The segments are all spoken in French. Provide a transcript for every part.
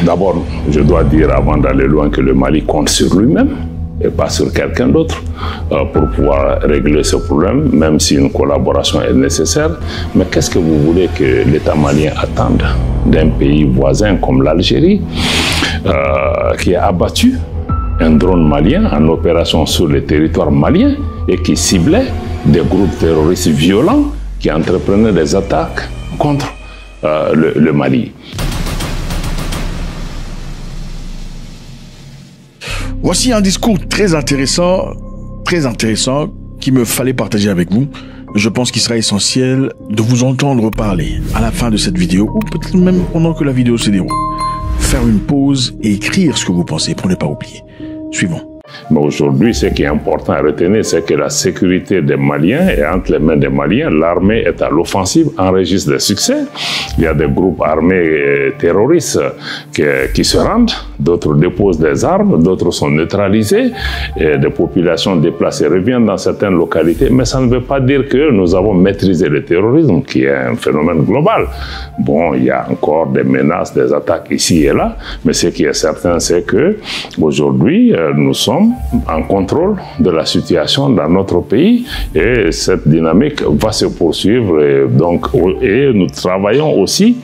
D'abord, je dois dire avant d'aller loin que le Mali compte sur lui-même et pas sur quelqu'un d'autre pour pouvoir régler ce problème, même si une collaboration est nécessaire. Mais qu'est-ce que vous voulez que l'État malien attende d'un pays voisin comme l'Algérie qui a abattu un drone malien en opération sur le territoire malien et qui ciblait des groupes terroristes violents qui entreprenaient des attaques contre le Mali. Voici un discours très intéressant qu'il me fallait partager avec vous. Je pense qu'il sera essentiel de vous entendre parler à la fin de cette vidéo ou peut-être même pendant que la vidéo se déroule. Faire une pause et écrire ce que vous pensez pour ne pas oublier. Suivons. Mais aujourd'hui, ce qui est important à retenir, c'est que la sécurité des Maliens est entre les mains des Maliens. L'armée est à l'offensive, enregistre des succès. Il y a des groupes armés terroristes qui se rendent, d'autres déposent des armes, d'autres sont neutralisés, et des populations déplacées reviennent dans certaines localités. Mais ça ne veut pas dire que nous avons maîtrisé le terrorisme, qui est un phénomène global. Bon, il y a encore des menaces, des attaques ici et là, mais ce qui est certain, c'est que aujourd'hui, nous sommes en contrôle de la situation dans notre pays et cette dynamique va se poursuivre et nous travaillons aussi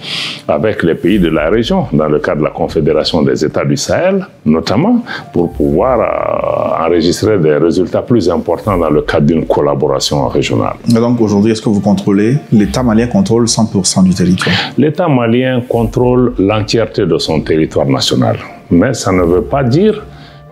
avec les pays de la région dans le cadre de la Confédération des États du Sahel notamment pour pouvoir enregistrer des résultats plus importants dans le cadre d'une collaboration régionale. Et donc aujourd'hui, est-ce que vous contrôlez, l'État malien contrôle 100% du territoire? L'État malien contrôle l'entièreté de son territoire national, mais ça ne veut pas dire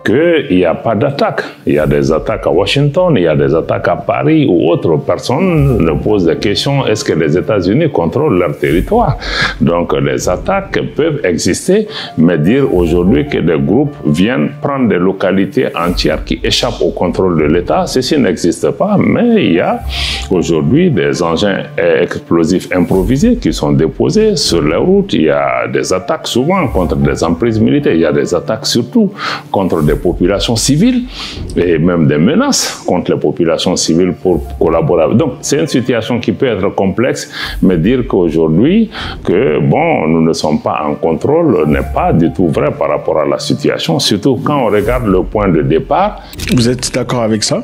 qu'il n'y a pas d'attaque. Il y a des attaques à Washington, il y a des attaques à Paris ou autres. Personne ne pose la question, est-ce que les États-Unis contrôlent leur territoire? Donc les attaques peuvent exister, mais dire aujourd'hui que des groupes viennent prendre des localités entières qui échappent au contrôle de l'État, ceci n'existe pas, mais il y a aujourd'hui des engins explosifs improvisés qui sont déposés sur les routes. Il y a des attaques souvent contre des emprises militaires, il y a des attaques surtout contre des populations civiles et même des menaces contre les populations civiles pour collaborer. Donc c'est une situation qui peut être complexe, mais dire qu'aujourd'hui que bon, nous ne sommes pas en contrôle n'est pas du tout vrai par rapport à la situation, surtout quand on regarde le point de départ. Vous êtes d'accord avec ça?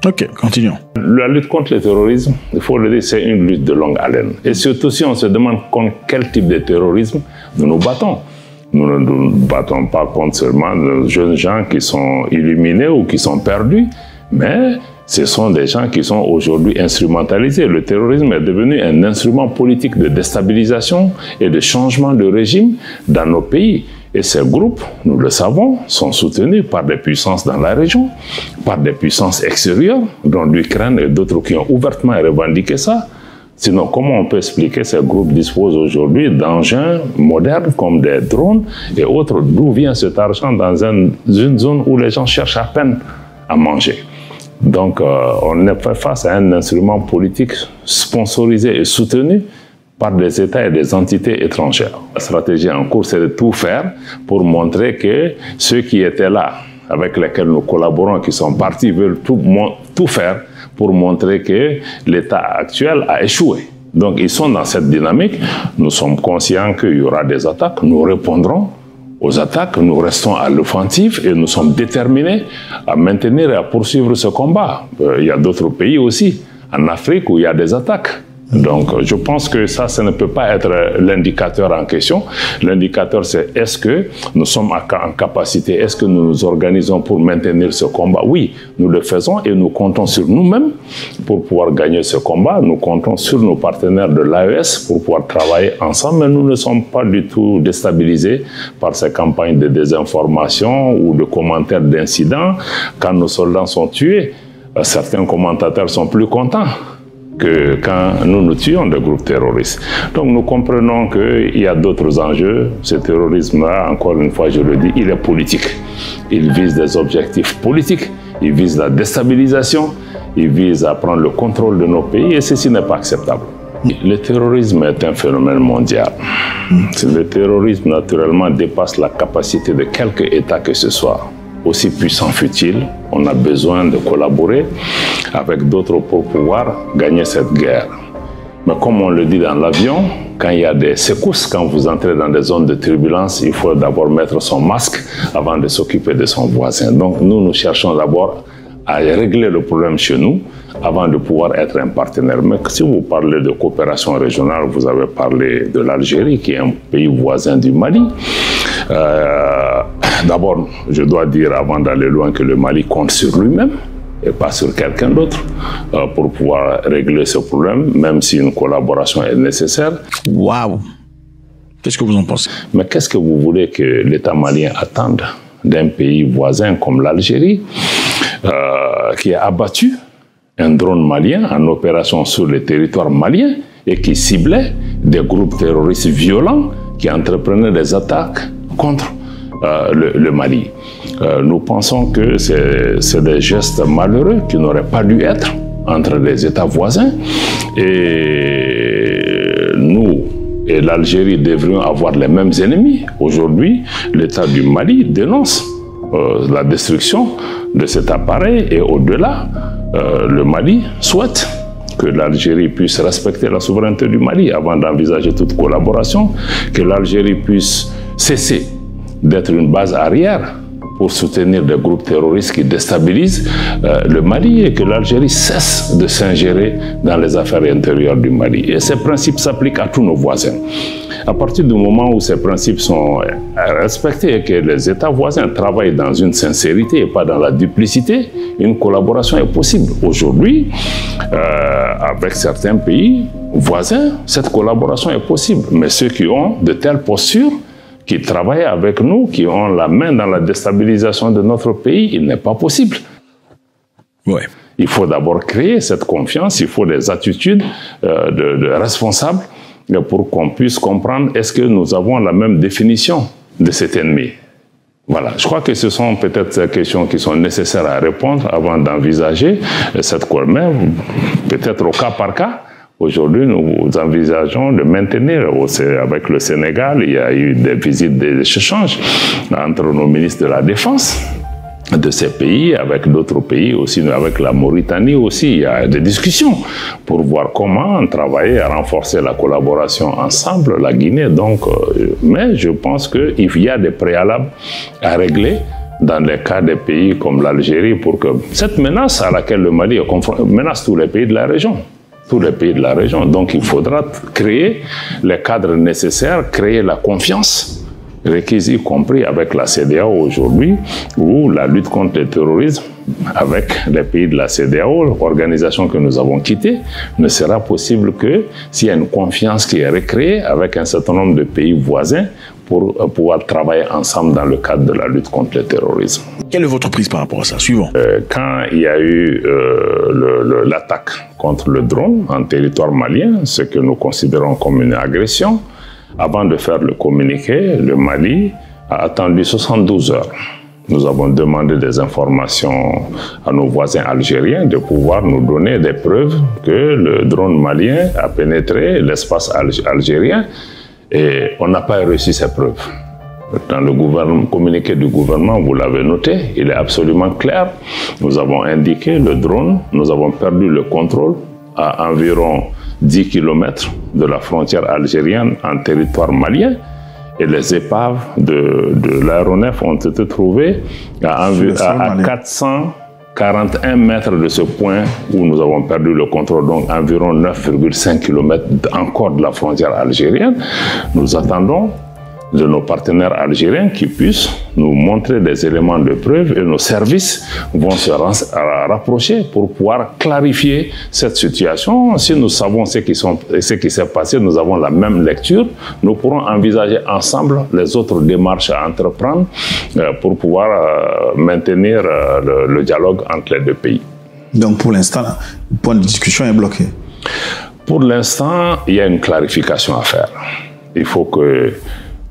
Ok, continuons. La lutte contre le terrorisme, il faut le dire, c'est une lutte de longue haleine. Et surtout si on se demande contre quel type de terrorisme nous nous battons. Nous ne nous battons pas contre seulement de jeunes gens qui sont illuminés ou qui sont perdus, mais ce sont des gens qui sont aujourd'hui instrumentalisés. Le terrorisme est devenu un instrument politique de déstabilisation et de changement de régime dans nos pays. Et ces groupes, nous le savons, sont soutenus par des puissances dans la région, par des puissances extérieures, dont l'Ukraine et d'autres qui ont ouvertement revendiqué ça. Sinon, comment on peut expliquer que ces groupes disposent aujourd'hui d'engins modernes comme des drones et autres? D'où vient cet argent dans une zone où les gens cherchent à peine à manger? Donc, on est face à un instrument politique sponsorisé et soutenu par des États et des entités étrangères. La stratégie en cours, c'est de tout faire pour montrer que ceux qui étaient là, avec lesquels nous collaborons, qui sont partis, veulent tout faire pour montrer que l'État actuel a échoué. Donc ils sont dans cette dynamique. Nous sommes conscients qu'il y aura des attaques. Nous répondrons aux attaques. Nous restons à l'offensive et nous sommes déterminés à maintenir et à poursuivre ce combat. Il y a d'autres pays aussi, en Afrique, où il y a des attaques. Donc, je pense que ça ne peut pas être l'indicateur en question. L'indicateur, c'est est-ce que nous sommes en capacité, est-ce que nous nous organisons pour maintenir ce combat? Oui, nous le faisons et nous comptons sur nous-mêmes pour pouvoir gagner ce combat. Nous comptons sur nos partenaires de l'AES pour pouvoir travailler ensemble, mais nous ne sommes pas du tout déstabilisés par ces campagnes de désinformation ou de commentaires d'incidents. Quand nos soldats sont tués, certains commentateurs sont plus contents que quand nous tuons des groupes terroristes. Donc nous comprenons qu'il y a d'autres enjeux. Ce terrorisme-là, encore une fois je le dis, il est politique. Il vise des objectifs politiques, il vise la déstabilisation, il vise à prendre le contrôle de nos pays et ceci n'est pas acceptable. Le terrorisme est un phénomène mondial. Le terrorisme naturellement dépasse la capacité de quelque État que ce soit. Aussi puissant fut-il, on a besoin de collaborer avec d'autres pour pouvoir gagner cette guerre. Mais comme on le dit dans l'avion, quand il y a des secousses, quand vous entrez dans des zones de turbulence, il faut d'abord mettre son masque avant de s'occuper de son voisin. Donc nous cherchons d'abord à régler le problème chez nous avant de pouvoir être un partenaire. Mais si vous parlez de coopération régionale, vous avez parlé de l'Algérie, qui est un pays voisin du Mali. D'abord, je dois dire avant d'aller loin que le Mali compte sur lui-même et pas sur quelqu'un d'autre pour pouvoir régler ce problème, même si une collaboration est nécessaire. Waouh! Qu'est-ce que vous en pensez? Mais qu'est-ce que vous voulez que l'État malien attende d'un pays voisin comme l'Algérie, qui a abattu un drone malien en opération sur le territoire malien et qui ciblait des groupes terroristes violents qui entreprenaient des attaques contre le Mali. Nous pensons que c'est des gestes malheureux qui n'auraient pas dû être entre les États voisins, et nous et l'Algérie devrions avoir les mêmes ennemis. Aujourd'hui, l'État du Mali dénonce la destruction de cet appareil, et au-delà, le Mali souhaite que l'Algérie puisse respecter la souveraineté du Mali avant d'envisager toute collaboration, que l'Algérie puisse cesser d'être une base arrière pour soutenir des groupes terroristes qui déstabilisent le Mali, et que l'Algérie cesse de s'ingérer dans les affaires intérieures du Mali. Et ces principes s'appliquent à tous nos voisins. À partir du moment où ces principes sont respectés et que les États voisins travaillent dans une sincérité et pas dans la duplicité, une collaboration est possible. Aujourd'hui, avec certains pays voisins, cette collaboration est possible. Mais ceux qui ont de telles postures, qui travaillent avec nous, qui ont la main dans la déstabilisation de notre pays, il n'est pas possible. Ouais. Il faut d'abord créer cette confiance, il faut des attitudes de responsables pour qu'on puisse comprendre est-ce que nous avons la même définition de cet ennemi. Voilà, je crois que ce sont peut-être ces questions qui sont nécessaires à répondre avant d'envisager cette collaboration, peut-être au cas par cas. Aujourd'hui, nous envisageons de maintenir, avec le Sénégal, il y a eu des visites, des échanges entre nos ministres de la Défense de ces pays, avec d'autres pays aussi, avec la Mauritanie aussi, il y a des discussions pour voir comment travailler à renforcer la collaboration ensemble, la Guinée. Donc, mais je pense qu'il y a des préalables à régler dans les cas des pays comme l'Algérie pour que cette menace à laquelle le Mali est confronté menace tous les pays de la région. Tous les pays de la région. Donc il faudra créer les cadres nécessaires, créer la confiance requise, y compris avec la CEDEAO aujourd'hui, où la lutte contre le terrorisme avec les pays de la CEDEAO, organisation que nous avons quittée, ne sera possible que s'il y a une confiance qui est recréée avec un certain nombre de pays voisins pour pouvoir travailler ensemble dans le cadre de la lutte contre le terrorisme. Quelle est votre prise par rapport à ça? Suivant. Quand il y a eu l'attaque contre le drone en territoire malien, ce que nous considérons comme une agression, avant de faire le communiqué, le Mali a attendu 72 heures. Nous avons demandé des informations à nos voisins algériens de pouvoir nous donner des preuves que le drone malien a pénétré l'espace algérien, et on n'a pas reçu ces preuves. Dans le communiqué du gouvernement, vous l'avez noté, il est absolument clair. Nous avons indiqué le drone, nous avons perdu le contrôle à environ 10 km de la frontière algérienne en territoire malien, et les épaves de l'aéronef ont été trouvées à 441 mètres de ce point où nous avons perdu le contrôle, donc environ 9,5 km encore de la frontière algérienne. Nous attendons de nos partenaires algériens qui puissent nous montrer des éléments de preuve, et nos services vont se rapprocher pour pouvoir clarifier cette situation. Si nous savons ce qui s'est passé, nous avons la même lecture, nous pourrons envisager ensemble les autres démarches à entreprendre pour pouvoir maintenir le dialogue entre les deux pays. Donc pour l'instant, le point de discussion est bloqué. Pour l'instant, il y a une clarification à faire. Il faut que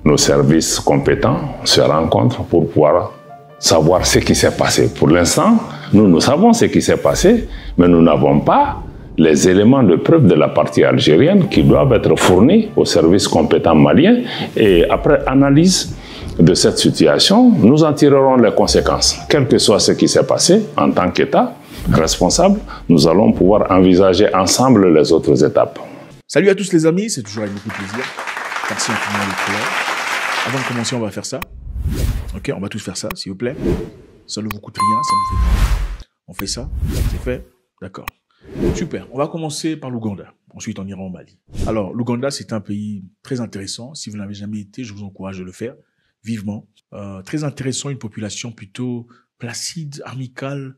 nos services compétents se rencontrent pour pouvoir savoir ce qui s'est passé. Pour l'instant, nous savons ce qui s'est passé, mais nous n'avons pas les éléments de preuve de la partie algérienne qui doivent être fournis aux services compétents maliens. Et après analyse de cette situation, nous en tirerons les conséquences. Quel que soit ce qui s'est passé, en tant qu'État responsable, nous allons pouvoir envisager ensemble les autres étapes. Salut à tous les amis, c'est toujours avec beaucoup de plaisir. Merci infiniment d'être là. Avant de commencer, on va faire ça. Ok, on va tous faire ça, s'il vous plaît. Ça ne vous coûte rien, ça nous fait rien. On fait ça, c'est fait, d'accord. Super, on va commencer par l'Ouganda. Ensuite, on ira au Mali. Alors, l'Ouganda, c'est un pays très intéressant. Si vous n'avez jamais été, je vous encourage de le faire, vivement. Très intéressant, une population plutôt placide, amicale.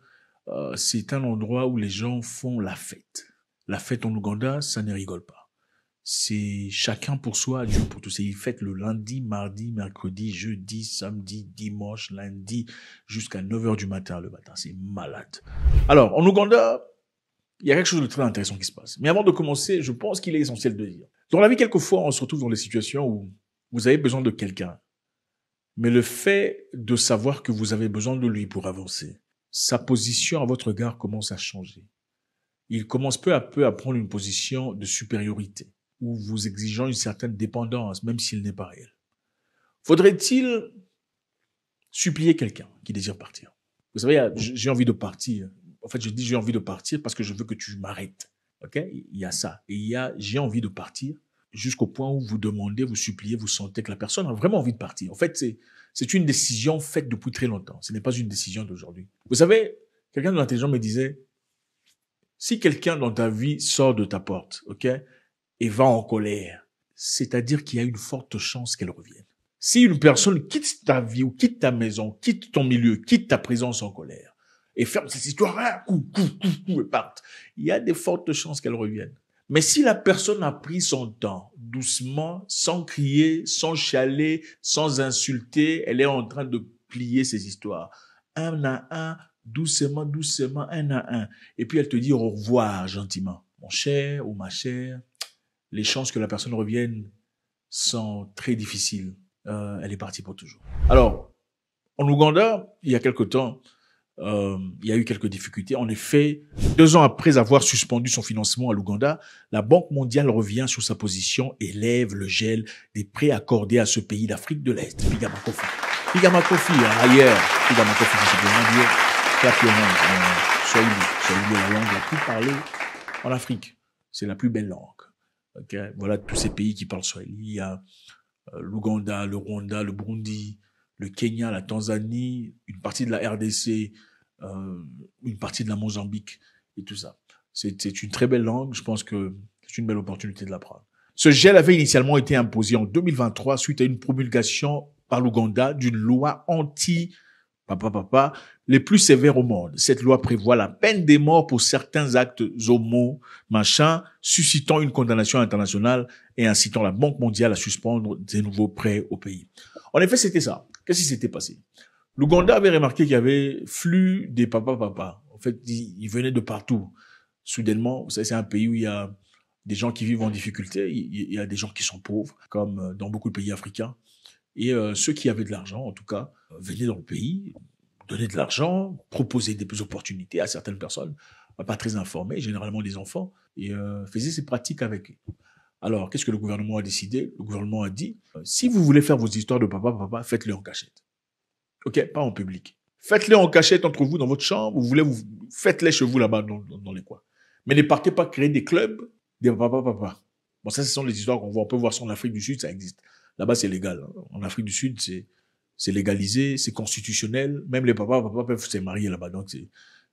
C'est un endroit où les gens font la fête. La fête en Ouganda, ça ne rigole pas. C'est chacun pour soi, Dieu pour tous. C'est une fête le lundi, mardi, mercredi, jeudi, samedi, dimanche, lundi, jusqu'à 9h du matin le matin. C'est malade. Alors, en Ouganda, il y a quelque chose de très intéressant qui se passe. Mais avant de commencer, je pense qu'il est essentiel de dire. Dans la vie, quelquefois, on se retrouve dans des situations où vous avez besoin de quelqu'un. Mais le fait de savoir que vous avez besoin de lui pour avancer, sa position à votre regard commence à changer. Il commence peu à peu à prendre une position de supériorité, ou vous exigeant une certaine dépendance, même s'il n'est pas réel. Faudrait-il supplier quelqu'un qui désire partir? Vous savez, j'ai envie de partir. En fait, je dis j'ai envie de partir parce que je veux que tu m'arrêtes. Ok? Il y a ça. Et il y a j'ai envie de partir jusqu'au point où vous demandez, vous suppliez, vous sentez que la personne a vraiment envie de partir. En fait, c'est une décision faite depuis très longtemps. Ce n'est pas une décision d'aujourd'hui. Vous savez, quelqu'un de l'intelligent me disait, si quelqu'un dans ta vie sort de ta porte, ok, et va en colère, c'est-à-dire qu'il y a une forte chance qu'elle revienne. Si une personne quitte ta vie ou quitte ta maison, quitte ton milieu, quitte ta présence en colère, et ferme cette histoire, et parte, il y a de fortes chances qu'elle revienne. Mais si la personne a pris son temps, doucement, sans crier, sans chialer, sans insulter, elle est en train de plier ses histoires, un à un, doucement, doucement, un à un. Et puis elle te dit au revoir gentiment. Mon cher ou ma chère, les chances que la personne revienne sont très difficiles. Elle est partie pour toujours. Alors, en Ouganda, il y a quelque temps, il y a eu quelques difficultés. En effet, 2 ans après avoir suspendu son financement à l'Ouganda, la Banque mondiale revient sur sa position et lève le gel des prêts accordés à ce pays d'Afrique de l'Est. Pigama Kofi. Pigama Kofi, ailleurs. Pigama Kofi, c'est simplement dire clap your hands. Swahili, la langue la plus parlée en Afrique. C'est la plus belle langue. Okay. Voilà tous ces pays qui parlent Swahili. Il y a l'Ouganda, le Rwanda, le Burundi, le Kenya, la Tanzanie, une partie de la RDC, une partie de la Mozambique et tout ça. C'est une très belle langue. Je pense que c'est une belle opportunité de l'apprendre. Ce gel avait initialement été imposé en 2023 suite à une promulgation par l'Ouganda d'une loi les plus sévères au monde. Cette loi prévoit la peine de mort pour certains actes suscitant une condamnation internationale et incitant la Banque mondiale à suspendre des nouveaux prêts au pays. En effet, c'était ça. Qu'est-ce qui s'était passé? L'Ouganda avait remarqué qu'il y avait flux des papas. En fait, ils venaient de partout. Soudainement, vous savez, c'est un pays où il y a des gens qui vivent en difficulté, il y a des gens qui sont pauvres, comme dans beaucoup de pays africains. Et ceux qui avaient de l'argent, en tout cas, venaient dans le pays, donnaient de l'argent, proposaient des opportunités à certaines personnes, pas très informées, généralement des enfants, et faisaient ces pratiques avec eux. Alors, qu'est-ce que le gouvernement a décidé? Le gouvernement a dit, si vous voulez faire vos histoires de papa, faites-les en cachette. Ok, pas en public. Faites-les en cachette entre vous dans votre chambre, faites-les chez vous là-bas dans les coins. Mais ne partez pas créer des clubs des papa. Bon, ça, ce sont les histoires qu'on voit. On peut voir ça en Afrique du Sud, ça existe. Là-bas, c'est légal. En Afrique du Sud, c'est légalisé, c'est constitutionnel. Même les papas peuvent se marier là-bas. Donc,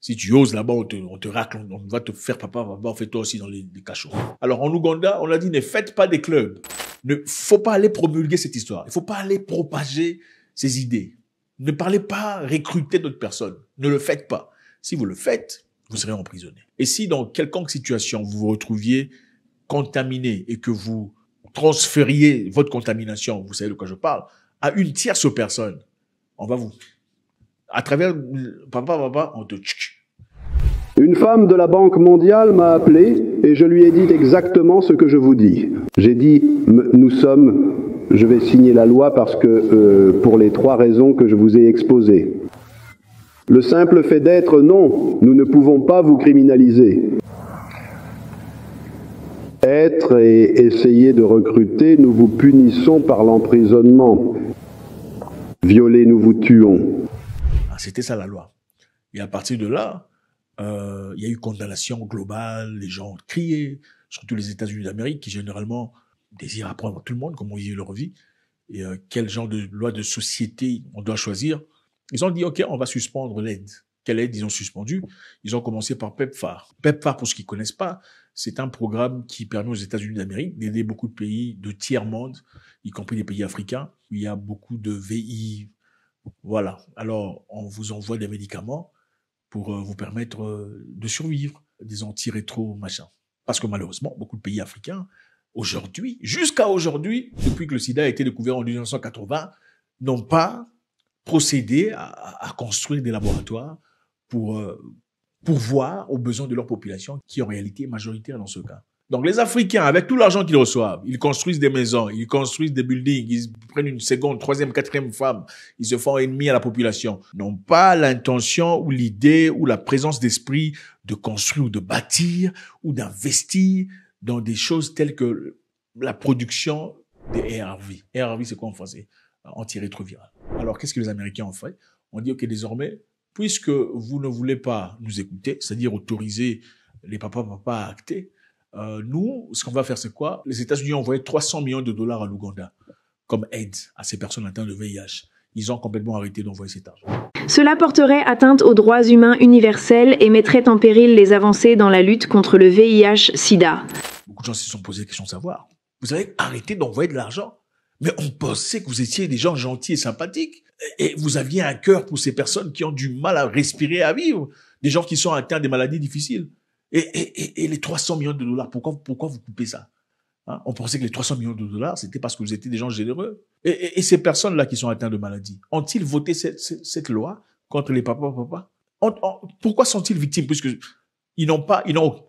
si tu oses là-bas, on te racle, on va te faire papa, on fait toi aussi dans les cachots. Alors, en Ouganda, on a dit, ne faites pas des clubs. Ne faut pas aller promulguer cette histoire. Il faut pas aller propager ces idées. Ne parlez pas recruter d'autres personnes. Ne le faites pas. Si vous le faites, vous serez emprisonné. Et si dans quelconque situation, vous vous retrouviez contaminé et que vous transfériez votre contamination, vous savez de quoi je parle, à une tierce personne, on va à travers papa, on te... Une femme de la Banque mondiale m'a appelé et je lui ai dit exactement ce que je vous dis. J'ai dit, je vais signer la loi parce que, pour les 3 raisons que je vous ai exposées. Le simple fait d'être, non, nous ne pouvons pas vous criminaliser. Être et essayer de recruter, nous vous punissons par l'emprisonnement. Violer, nous vous tuons. C'était ça la loi. Et à partir de là, il y a eu condamnation globale, les gens ont crié. surtout les États-Unis d'Amérique, qui généralement désirent apprendre à tout le monde comment vivre leur vie et quel genre de loi de société on doit choisir. Ils ont dit, OK, on va suspendre l'aide. Quelle aide ils ont suspendu? Ils ont commencé par PEPFAR. PEPFAR, pour ceux qui ne connaissent pas, c'est un programme qui permet aux États-Unis d'Amérique d'aider beaucoup de pays de tiers-monde, y compris des pays africains, où il y a beaucoup de VI. Voilà. Alors, on vous envoie des médicaments pour vous permettre de survivre, des antirétro, machin. Parce que malheureusement, beaucoup de pays africains, aujourd'hui, jusqu'à aujourd'hui, depuis que le sida a été découvert en 1980, n'ont pas procédé à construire des laboratoires pour voir aux besoins de leur population, qui en réalité est majoritaire dans ce cas. Donc les Africains, avec tout l'argent qu'ils reçoivent, ils construisent des maisons, ils construisent des buildings, ils prennent une seconde, troisième, quatrième femme, ils se font ennemis à la population, n'ont pas l'intention ou l'idée ou la présence d'esprit de construire ou de bâtir ou d'investir dans des choses telles que la production des ARV. ARV, c'est quoi en français? Antirétroviral. Alors, qu'est-ce que les Américains ont fait? On dit, OK, désormais, puisque vous ne voulez pas nous écouter, c'est-à-dire autoriser les papas à acter, nous, ce qu'on va faire, c'est quoi? Les États-Unis ont envoyé 300 millions de dollars à l'Ouganda comme aide à ces personnes atteintes de VIH. Ils ont complètement arrêté d'envoyer cet argent. Cela porterait atteinte aux droits humains universels et mettrait en péril les avancées dans la lutte contre le VIH-Sida. Beaucoup de gens se sont posé la question de savoir. Vous avez arrêté d'envoyer de l'argent? Mais on pensait que vous étiez des gens gentils et sympathiques. Et vous aviez un cœur pour ces personnes qui ont du mal à respirer, à vivre. Des gens qui sont atteints des maladies difficiles. Et les 300 millions de dollars, pourquoi vous coupez ça? Hein? On pensait que les 300 millions de dollars, c'était parce que vous étiez des gens généreux. Et ces personnes-là qui sont atteintes de maladies, ont-ils voté cette loi contre les papas? Pourquoi sont-ils victimes? Puisque ils n'ont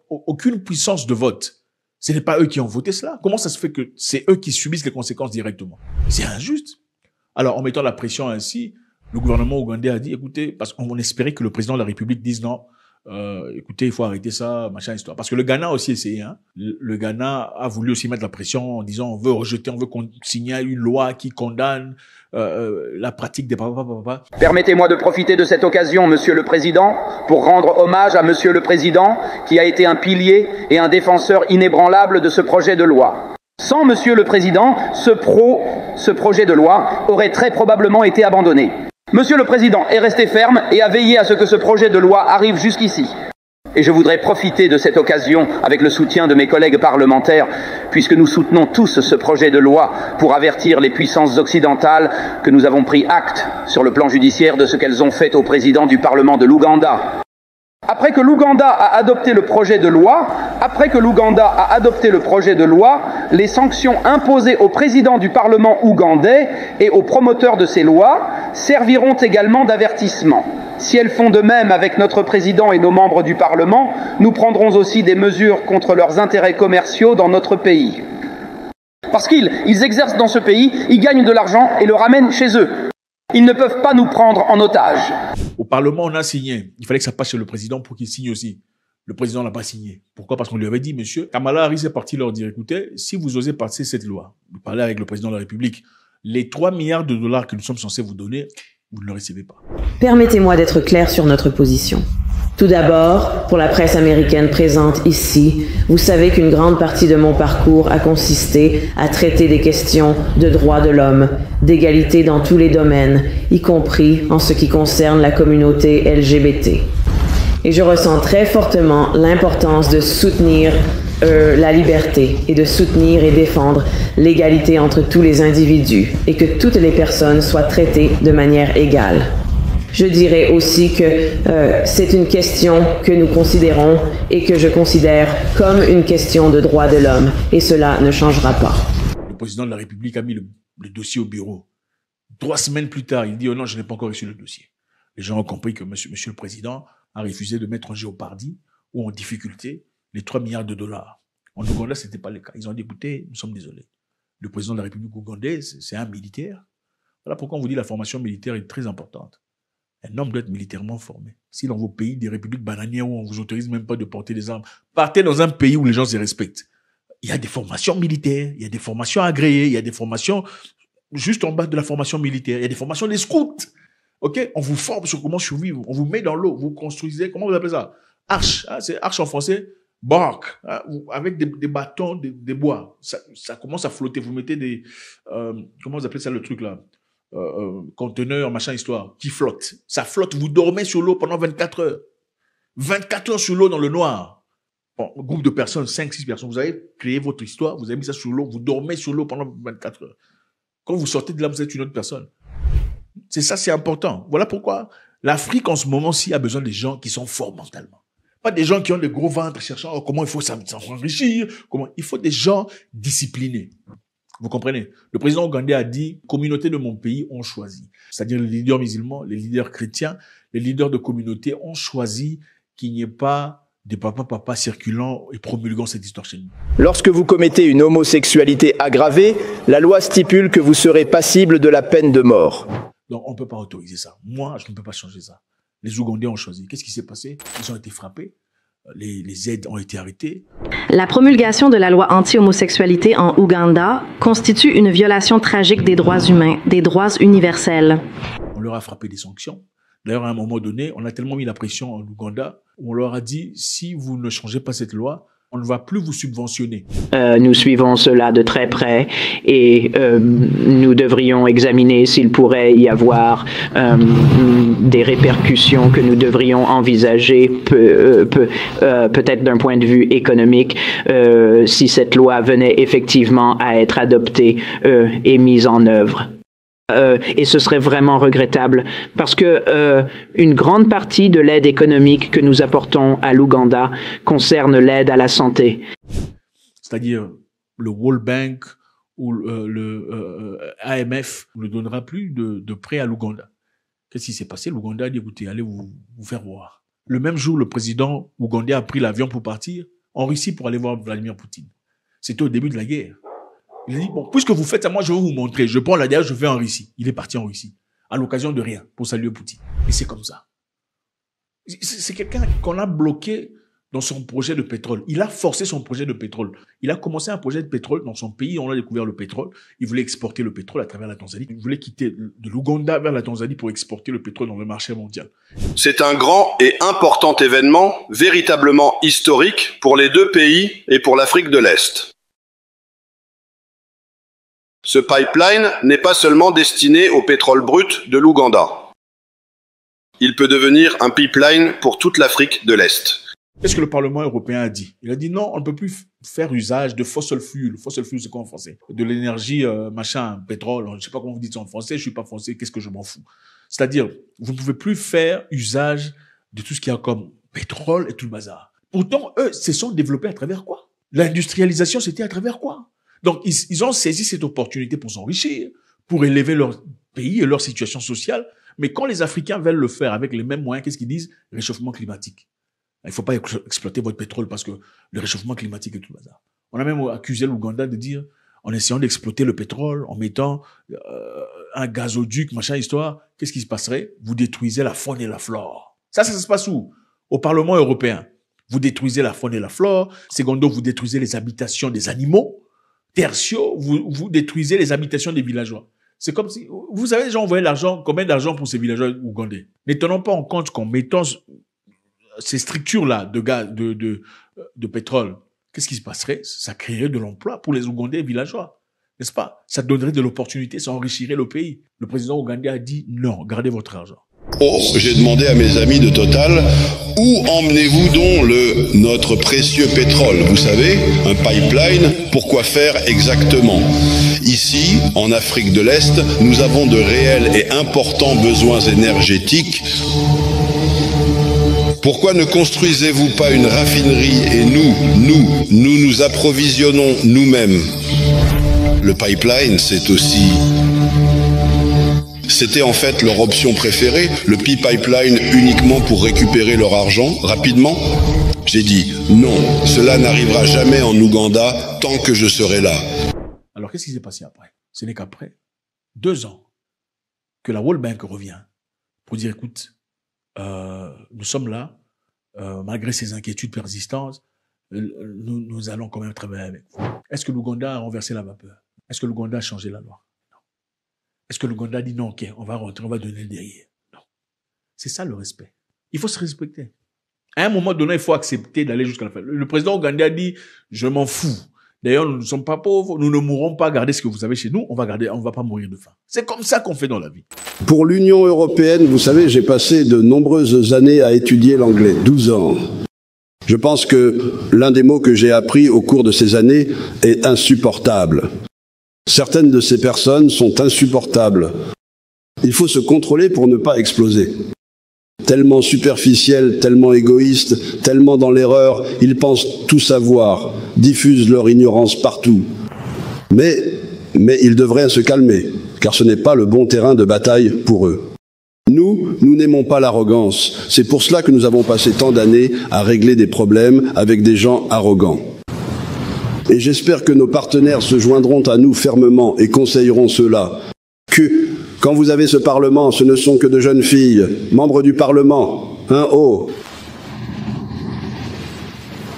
aucune puissance de vote. Ce n'est pas eux qui ont voté cela. Comment ça se fait que c'est eux qui subissent les conséquences directement? C'est injuste. Alors, en mettant la pression ainsi, le gouvernement ougandais a dit, écoutez, parce qu'on espérait que le président de la République dise non, écoutez, il faut arrêter ça, machin, histoire. Parce que le Ghana a aussi essayé, hein. Le Ghana a voulu aussi mettre la pression en disant, on veut qu'on signe une loi qui condamne la pratique des papas. Permettez-moi de profiter de cette occasion, Monsieur le Président, pour rendre hommage à Monsieur le Président, qui a été un pilier et un défenseur inébranlable de ce projet de loi. Sans Monsieur le Président, ce projet de loi aurait très probablement été abandonné. Monsieur le Président est resté ferme et a veillé à ce que ce projet de loi arrive jusqu'ici. Et je voudrais profiter de cette occasion, avec le soutien de mes collègues parlementaires, puisque nous soutenons tous ce projet de loi, pour avertir les puissances occidentales que nous avons pris acte, sur le plan judiciaire, de ce qu'elles ont fait au président du Parlement de l'Ouganda. Après que l'Ouganda a adopté le projet de loi, les sanctions imposées au président du Parlement ougandais et aux promoteurs de ces lois serviront également d'avertissement. Si elles font de même avec notre président et nos membres du Parlement, nous prendrons aussi des mesures contre leurs intérêts commerciaux dans notre pays. Parce qu'ils exercent dans ce pays, ils gagnent de l'argent et le ramènent chez eux. Ils ne peuvent pas nous prendre en otage. Au Parlement, on a signé. Il fallait que ça passe chez le président pour qu'il signe aussi. Le président n'a pas signé. Pourquoi? Parce qu'on lui avait dit, monsieur, Kamala Harris est parti leur dire, écoutez, si vous osez passer cette loi, vous parlez avec le président de la République, les 3 milliards de dollars que nous sommes censés vous donner, vous ne le recevez pas. Permettez-moi d'être clair sur notre position. Tout d'abord, pour la presse américaine présente ici, vous savez qu'une grande partie de mon parcours a consisté à traiter des questions de droits de l'homme, d'égalité dans tous les domaines, y compris en ce qui concerne la communauté LGBT. Et je ressens très fortement l'importance de soutenir la liberté et de soutenir et défendre l'égalité entre tous les individus et que toutes les personnes soient traitées de manière égale. Je dirais aussi que c'est une question que nous considérons et que je considère comme une question de droits de l'homme et cela ne changera pas. Le président de la République a mis le dossier au bureau. 3 semaines plus tard, il dit « Oh non, je n'ai pas encore reçu le dossier ». Les gens ont compris que monsieur le président a refusé de mettre en géopardie ou en difficulté les 3 milliards de dollars. En Ouganda, ce n'était pas le cas. Ils ont dit, écoutez, nous sommes désolés. Le président de la République ougandaise, c'est un militaire. Voilà pourquoi on vous dit que la formation militaire est très importante. Un homme doit être militairement formé. Si dans vos pays, des républiques bananières où on vous autorise même pas de porter des armes, partez dans un pays où les gens se respectent. Il y a des formations militaires, il y a des formations agréées, il y a des formations juste en bas de la formation militaire, il y a des formations des scouts. Ok, on vous forme sur comment survivre, on vous met dans l'eau, vous construisez, comment vous appelez ça? Arche, hein, c'est arche en français. bark, hein, avec des bâtons, des bois. Ça commence à flotter. Vous mettez des, comment vous appelez ça le truc là, conteneur, machin, histoire, qui flotte. Ça flotte. Vous dormez sur l'eau pendant 24 heures. 24 heures sur l'eau dans le noir. Bon, un groupe de personnes, 5-6 personnes, vous avez créé votre histoire, vous avez mis ça sur l'eau, vous dormez sur l'eau pendant 24 heures. Quand vous sortez de là, vous êtes une autre personne. C'est ça, c'est important. Voilà pourquoi l'Afrique, en ce moment-ci, a besoin des gens qui sont forts mentalement. Pas des gens qui ont des gros ventres cherchant comment il faut s'enrichir, comment. Il faut des gens disciplinés. Vous comprenez? Le président ougandais a dit, communauté de mon pays ont choisi. C'est-à-dire les leaders musulmans, les leaders chrétiens, les leaders de communauté ont choisi qu'il n'y ait pas des papas circulant et promulguant cette histoire chez nous. Lorsque vous commettez une homosexualité aggravée, la loi stipule que vous serez passible de la peine de mort. Donc on ne peut pas autoriser ça. Moi, je ne peux pas changer ça. Les Ougandais ont choisi. Qu'est-ce qui s'est passé? Ils ont été frappés. Les aides ont été arrêtées. La promulgation de la loi anti-homosexualité en Ouganda constitue une violation tragique des droits humains, des droits universels. On leur a frappé des sanctions. D'ailleurs, à un moment donné, on a tellement mis la pression en Ouganda, on leur a dit, si vous ne changez pas cette loi, on ne va plus vous subventionner. Nous suivons cela de très près et nous devrions examiner s'il pourrait y avoir des répercussions que nous devrions envisager, peut-être d'un point de vue économique, si cette loi venait effectivement à être adoptée et mise en œuvre. Et ce serait vraiment regrettable parce que une grande partie de l'aide économique que nous apportons à l'Ouganda concerne l'aide à la santé. C'est-à-dire le World Bank ou le AMF ne donnera plus de prêts à l'Ouganda. Qu'est-ce qui s'est passé? L'Ouganda a dit, écoutez, allez vous faire voir. Le même jour, le président ougandais a pris l'avion pour partir en Russie pour aller voir Vladimir Poutine. C'était au début de la guerre. Il a dit, bon, puisque vous faites ça, moi, je vais vous montrer. Je prends la derrière, je vais en Russie. Il est parti en Russie. À l'occasion de rien, pour saluer Poutine. Et c'est comme ça. C'est quelqu'un qu'on a bloqué dans son projet de pétrole. Il a forcé son projet de pétrole. Il a commencé un projet de pétrole dans son pays. On a découvert le pétrole. Il voulait exporter le pétrole à travers la Tanzanie. Il voulait quitter de l'Ouganda vers la Tanzanie pour exporter le pétrole dans le marché mondial. C'est un grand et important événement, véritablement historique pour les deux pays et pour l'Afrique de l'Est. Ce pipeline n'est pas seulement destiné au pétrole brut de l'Ouganda. Il peut devenir un pipeline pour toute l'Afrique de l'Est. Qu'est-ce que le Parlement européen a dit? Il a dit non, on ne peut plus faire usage de fossil fuel. Fossil fuel, c'est quoi en français? De l'énergie, machin, pétrole. Je ne sais pas comment vous dites ça en français. Je suis pas français. Qu'est-ce que je m'en fous? C'est-à-dire, vous ne pouvez plus faire usage de tout ce qu'il y a comme pétrole et tout le bazar. Pourtant, eux, se sont développés à travers quoi? L'industrialisation, c'était à travers quoi? Donc, ils ont saisi cette opportunité pour s'enrichir, pour élever leur pays et leur situation sociale. Mais quand les Africains veulent le faire avec les mêmes moyens, qu'est-ce qu'ils disent? Réchauffement climatique. Il ne faut pas exploiter votre pétrole parce que le réchauffement climatique est tout le bazar. On a même accusé l'Ouganda de dire, en essayant d'exploiter le pétrole, en mettant un gazoduc, machin, histoire, qu'est-ce qui se passerait? Vous détruisez la faune et la flore. Ça se passe où? Au Parlement européen. Vous détruisez la faune et la flore. Secondo, vous détruisez les habitations des animaux. Tertio, vous détruisez les habitations des villageois. C'est comme si, vous savez, les gens envoyaient l'argent, combien d'argent pour ces villageois ougandais? Ne tenons pas en compte qu'en mettant ces structures-là de gaz, de pétrole, qu'est-ce qui se passerait? Ça créerait de l'emploi pour les Ougandais villageois. N'est-ce pas? Ça donnerait de l'opportunité, ça enrichirait le pays. Le président ougandais a dit non, gardez votre argent. Oh, j'ai demandé à mes amis de Total, où emmenez-vous donc notre précieux pétrole? Vous savez, un pipeline, pourquoi faire exactement? Ici, en Afrique de l'Est, nous avons de réels et importants besoins énergétiques. Pourquoi ne construisez-vous pas une raffinerie et nous approvisionnons nous-mêmes? Le pipeline, c'était en fait leur option préférée, le pipeline uniquement pour récupérer leur argent rapidement. J'ai dit non, cela n'arrivera jamais en Ouganda tant que je serai là. Alors qu'est-ce qui s'est passé après? Ce n'est qu'après 2 ans que la World Bank revient pour dire écoute, nous sommes là, malgré ces inquiétudes persistantes, nous allons quand même travailler avec vous. Est-ce que l'Ouganda a renversé la vapeur? Est-ce que l'Ouganda a changé la loi? Non. Est-ce que l'Ouganda a dit non, ok, on va rentrer, on va donner le derrière? Non. C'est ça le respect. Il faut se respecter. À un moment donné, il faut accepter d'aller jusqu'à la fin. Le président ougandais a dit, je m'en fous. D'ailleurs, nous ne sommes pas pauvres, nous ne mourrons pas, gardez ce que vous avez chez nous, on va pas mourir de faim. C'est comme ça qu'on fait dans la vie. Pour l'Union européenne, vous savez, j'ai passé de nombreuses années à étudier l'anglais, 12 ans. Je pense que l'un des mots que j'ai appris au cours de ces années est insupportable. Certaines de ces personnes sont insupportables. Il faut se contrôler pour ne pas exploser. Tellement superficiels, tellement égoïstes, tellement dans l'erreur, ils pensent tout savoir, diffusent leur ignorance partout. Mais ils devraient se calmer, car ce n'est pas le bon terrain de bataille pour eux. Nous n'aimons pas l'arrogance. C'est pour cela que nous avons passé tant d'années à régler des problèmes avec des gens arrogants. Et j'espère que nos partenaires se joindront à nous fermement et conseilleront cela. Que, quand vous avez ce Parlement, ce ne sont que de jeunes filles, membres du Parlement,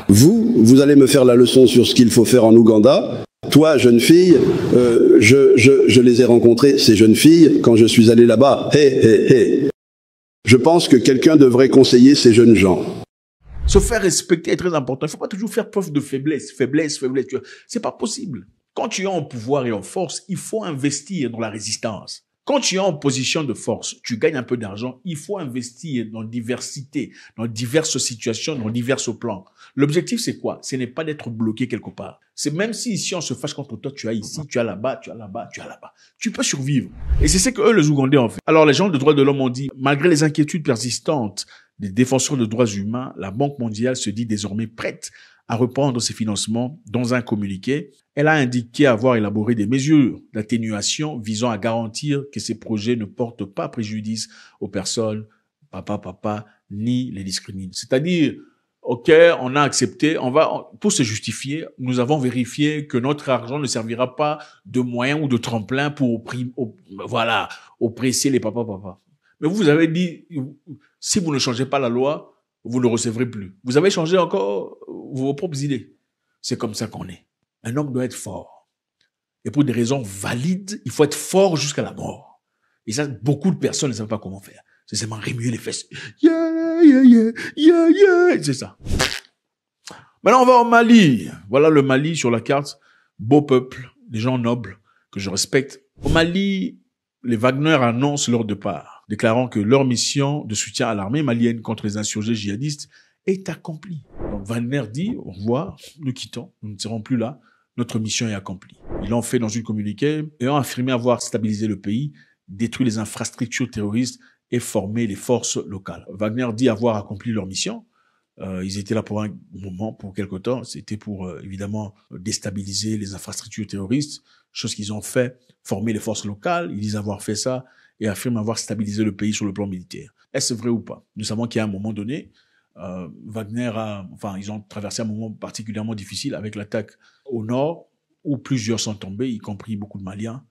Vous allez me faire la leçon sur ce qu'il faut faire en Ouganda. Toi, jeune fille, je les ai rencontrées, ces jeunes filles, quand je suis allé là-bas. Je pense que quelqu'un devrait conseiller ces jeunes gens. Se faire respecter est très important. Il ne faut pas toujours faire preuve de faiblesse. C'est pas possible. Quand tu es en pouvoir et en force, il faut investir dans la résistance. Quand tu es en position de force, tu gagnes un peu d'argent, il faut investir dans diversité, dans diverses situations, dans divers plans. L'objectif, c'est quoi? Ce n'est pas d'être bloqué quelque part. C'est même si ici on se fâche contre toi, tu as ici, tu as là-bas, tu as là-bas, tu as là-bas. Tu peux survivre. Et c'est ce que eux, les Ougandais, ont fait. Alors, les gens de droits de l'homme ont dit, malgré les inquiétudes persistantes des défenseurs de droits humains, la Banque mondiale se dit désormais prête à reprendre ses financements. Dans un communiqué, elle a indiqué avoir élaboré des mesures d'atténuation visant à garantir que ces projets ne portent pas préjudice aux personnes, ni les discriminent. C'est-à-dire, OK, on a accepté, pour se justifier, nous avons vérifié que notre argent ne servira pas de moyen ou de tremplin pour oppresser les papas. Mais vous avez dit, si vous ne changez pas la loi, vous ne recevrez plus. Vous avez changé encore vos propres idées. C'est comme ça qu'on est. Un homme doit être fort. Et pour des raisons valides, il faut être fort jusqu'à la mort. Et ça, beaucoup de personnes ne savent pas comment faire. C'est seulement remuer les fesses. C'est ça. Maintenant, on va au Mali. Voilà le Mali sur la carte. Beau peuple, des gens nobles que je respecte. Au Mali, les Wagner annoncent leur départ, déclarant que leur mission de soutien à l'armée malienne contre les insurgés djihadistes est accomplie. Donc Wagner dit, au revoir, nous quittons, nous ne serons plus là, notre mission est accomplie. Ils l'ont fait dans une communiqué et ont affirmé avoir stabilisé le pays, détruit les infrastructures terroristes et formé les forces locales. Wagner dit avoir accompli leur mission. Ils étaient là pour un moment, pour quelque temps. C'était pour, évidemment, déstabiliser les infrastructures terroristes, chose qu'ils ont fait, former les forces locales. Ils disent avoir fait ça et affirment avoir stabilisé le pays sur le plan militaire. Est-ce vrai ou pas? Nous savons qu'à un moment donné, ils ont traversé un moment particulièrement difficile avec l'attaque au nord, où plusieurs sont tombés, y compris beaucoup de Maliens.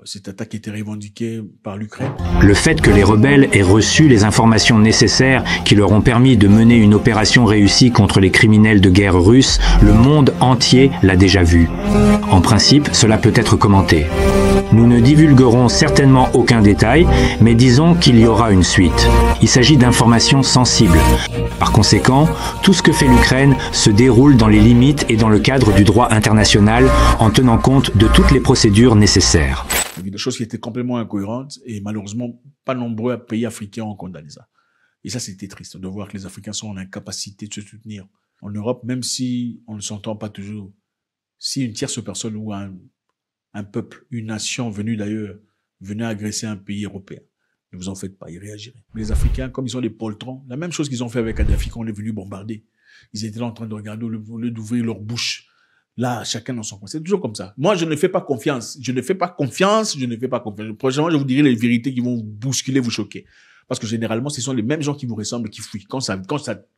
Cette attaque était revendiquée par l'Ukraine. Le fait que les rebelles aient reçu les informations nécessaires qui leur ont permis de mener une opération réussie contre les criminels de guerre russes, le monde entier l'a déjà vu. En principe, cela peut être commenté. Nous ne divulguerons certainement aucun détail, mais disons qu'il y aura une suite. Il s'agit d'informations sensibles. Par conséquent, tout ce que fait l'Ukraine se déroule dans les limites et dans le cadre du droit international, en tenant compte de toutes les procédures nécessaires. Il y a des choses qui étaient complètement incohérentes et malheureusement, pas nombreux pays africains ont condamné ça. Et ça, c'était triste de voir que les Africains sont en incapacité de se soutenir. En Europe, même si on ne s'entend pas toujours, si une tierce personne ou un peuple, une nation venue d'ailleurs, venait agresser un pays européen, ne vous en faites pas, ils réagiraient. Mais les Africains, comme ils sont des poltrons, la même chose qu'ils ont fait avec Kadhafi quand on est venu bombarder. Ils étaient là en train de regarder au lieu d'ouvrir leur bouche. Là, chacun dans son coin. C'est toujours comme ça. Moi, je ne fais pas confiance. Prochainement, je vous dirai les vérités qui vont vous bousculer, vous choquer. Parce que généralement, ce sont les mêmes gens qui vous ressemblent qui fuient. Quand ça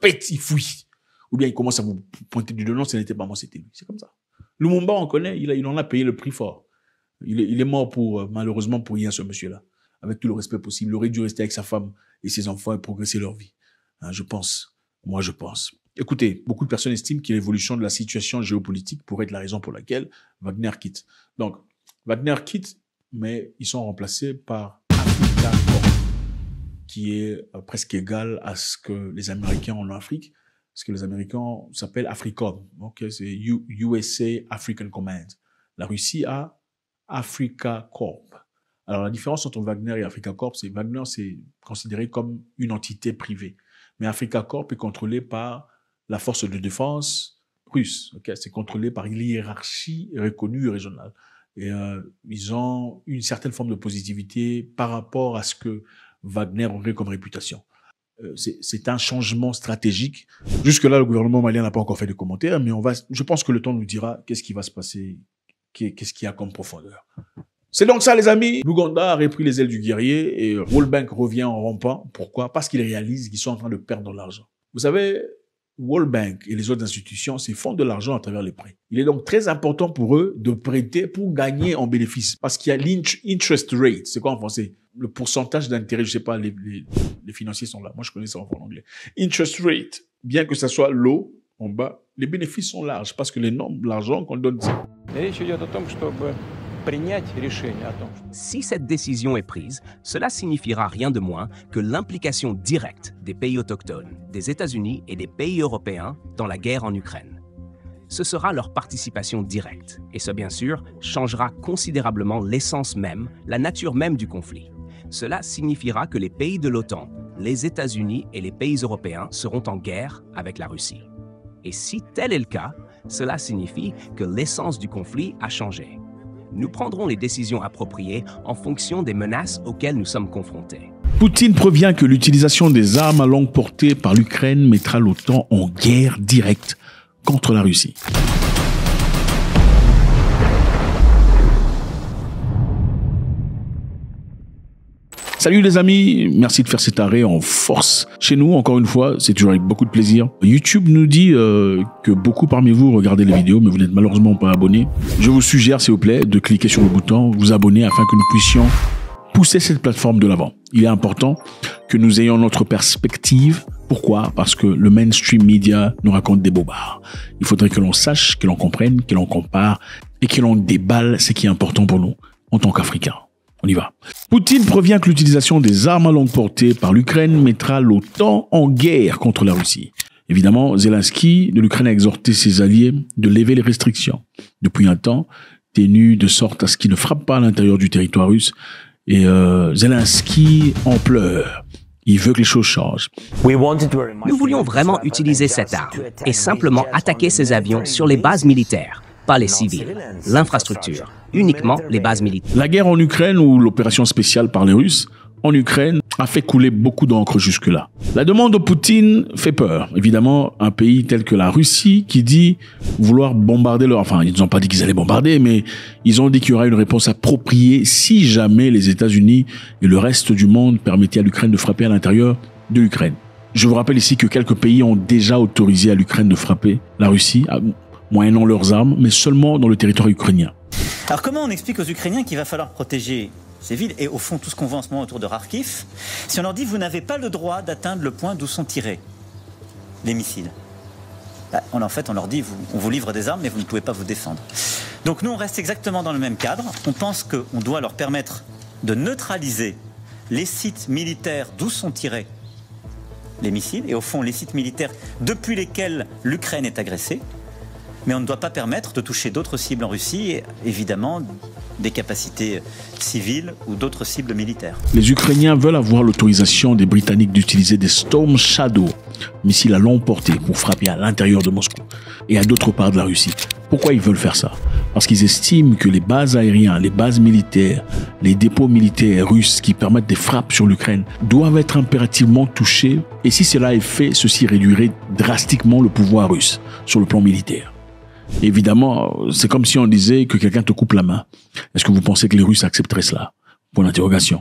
pète, ils fuient. Ou bien ils commencent à vous pointer du doigt. Non, ce n'était pas moi, c'était lui. C'est comme ça. Lumumba, on connaît. Il en a payé le prix fort. Il est mort malheureusement pour rien, ce monsieur-là. Avec tout le respect possible. Il aurait dû rester avec sa femme et ses enfants et progresser leur vie. Je pense. Moi, je pense. Écoutez, beaucoup de personnes estiment que l'évolution de la situation géopolitique pourrait être la raison pour laquelle Wagner quitte. Donc, Wagner quitte, mais ils sont remplacés par Africa Corps, qui est presque égal à ce que les Américains ont en Afrique, parce que les Américains s'appellent AFRICOM, donc c'est USA African Command. La Russie a Africa Corp. Alors la différence entre Wagner et Africa Corp, c'est Wagner c'est considéré comme une entité privée, mais Africa Corp est contrôlé par la force de défense russe. Okay? C'est contrôlé par une hiérarchie reconnue régionale. Et ils ont une certaine forme de positivité par rapport à ce que Wagner aurait comme réputation. C'est un changement stratégique. Jusque-là, le gouvernement malien n'a pas encore fait de commentaires, mais je pense que le temps nous dira qu'est-ce qui va se passer, qu'est-ce qu'il y a comme profondeur. C'est donc ça, les amis. L'Ouganda a repris les ailes du guerrier et World Bank revient en rampant. Pourquoi? Parce qu'ils réalisent qu'ils sont en train de perdre de l'argent. Vous savez, World Bank et les autres institutions, c'est font de l'argent à travers les prêts. Il est donc très important pour eux de prêter pour gagner en bénéfice. Parce qu'il y a l'interest rate. C'est quoi en français? Le pourcentage d'intérêt, je sais pas, les financiers sont là. Moi, je connais ça en anglais. Interest rate. Bien que ça soit low, en bas, les bénéfices sont larges parce que l'argent qu'on donne. Si cette décision est prise, cela signifiera rien de moins que l'implication directe des pays autochtones, des États-Unis et des pays européens dans la guerre en Ukraine. Ce sera leur participation directe, et ce bien sûr changera considérablement l'essence même, la nature même du conflit. Cela signifiera que les pays de l'OTAN, les États-Unis et les pays européens seront en guerre avec la Russie. Et si tel est le cas, cela signifie que l'essence du conflit a changé. Nous prendrons les décisions appropriées en fonction des menaces auxquelles nous sommes confrontés. Poutine prévient que l'utilisation des armes à longue portée par l'Ukraine mettra l'OTAN en guerre directe contre la Russie. Salut les amis, merci de faire cet arrêt en force. Chez nous, encore une fois, c'est toujours avec beaucoup de plaisir. YouTube nous dit que beaucoup parmi vous regardez les vidéos, mais vous n'êtes malheureusement pas abonnés. Je vous suggère, s'il vous plaît, de cliquer sur le bouton, vous abonner afin que nous puissions pousser cette plateforme de l'avant. Il est important que nous ayons notre perspective. Pourquoi? Parce que le mainstream media nous raconte des bobards. Il faudrait que l'on sache, que l'on comprenne, que l'on compare et que l'on déballe ce qui est important pour nous en tant qu'Africains. On y va. Poutine prévient que l'utilisation des armes à longue portée par l'Ukraine mettra l'OTAN en guerre contre la Russie. Évidemment, Zelensky de l'Ukraine a exhorté ses alliés de lever les restrictions depuis un temps, tenues de sorte à ce qu'ils ne frappent pas à l'intérieur du territoire russe. Et Zelensky en pleure. Il veut que les choses changent. Nous voulions vraiment utiliser cette arme et simplement attaquer ces avions sur les bases militaires, pas les civils, l'infrastructure, uniquement les bases militaires. La guerre en Ukraine ou l'opération spéciale par les Russes en Ukraine a fait couler beaucoup d'encre jusque-là. La demande de Poutine fait peur. Évidemment, un pays tel que la Russie qui dit vouloir bombarder leur... Enfin, ils n'ont pas dit qu'ils allaient bombarder, mais ils ont dit qu'il y aura une réponse appropriée si jamais les États-Unis et le reste du monde permettaient à l'Ukraine de frapper à l'intérieur de l'Ukraine. Je vous rappelle ici que quelques pays ont déjà autorisé à l'Ukraine de frapper la Russie, moyennant leurs armes, mais seulement dans le territoire ukrainien. Alors comment on explique aux Ukrainiens qu'il va falloir protéger ces villes et au fond tout ce qu'on voit en ce moment autour de Kharkiv, si on leur dit vous n'avez pas le droit d'atteindre le point d'où sont tirés les missiles? En fait, on leur dit on vous livre des armes mais vous ne pouvez pas vous défendre. Donc nous on reste exactement dans le même cadre. On pense qu'on doit leur permettre de neutraliser les sites militaires d'où sont tirés les missiles et au fond les sites militaires depuis lesquels l'Ukraine est agressée. Mais on ne doit pas permettre de toucher d'autres cibles en Russie et évidemment des capacités civiles ou d'autres cibles militaires. Les Ukrainiens veulent avoir l'autorisation des Britanniques d'utiliser des Storm Shadow, missiles à longue portée, pour frapper à l'intérieur de Moscou et à d'autres parts de la Russie. Pourquoi ils veulent faire ça? Parce qu'ils estiment que les bases aériennes, les bases militaires, les dépôts militaires russes qui permettent des frappes sur l'Ukraine doivent être impérativement touchés. Et si cela est fait, ceci réduirait drastiquement le pouvoir russe sur le plan militaire. Évidemment, c'est comme si on disait que quelqu'un te coupe la main. Est-ce que vous pensez que les Russes accepteraient cela? Point d'interrogation.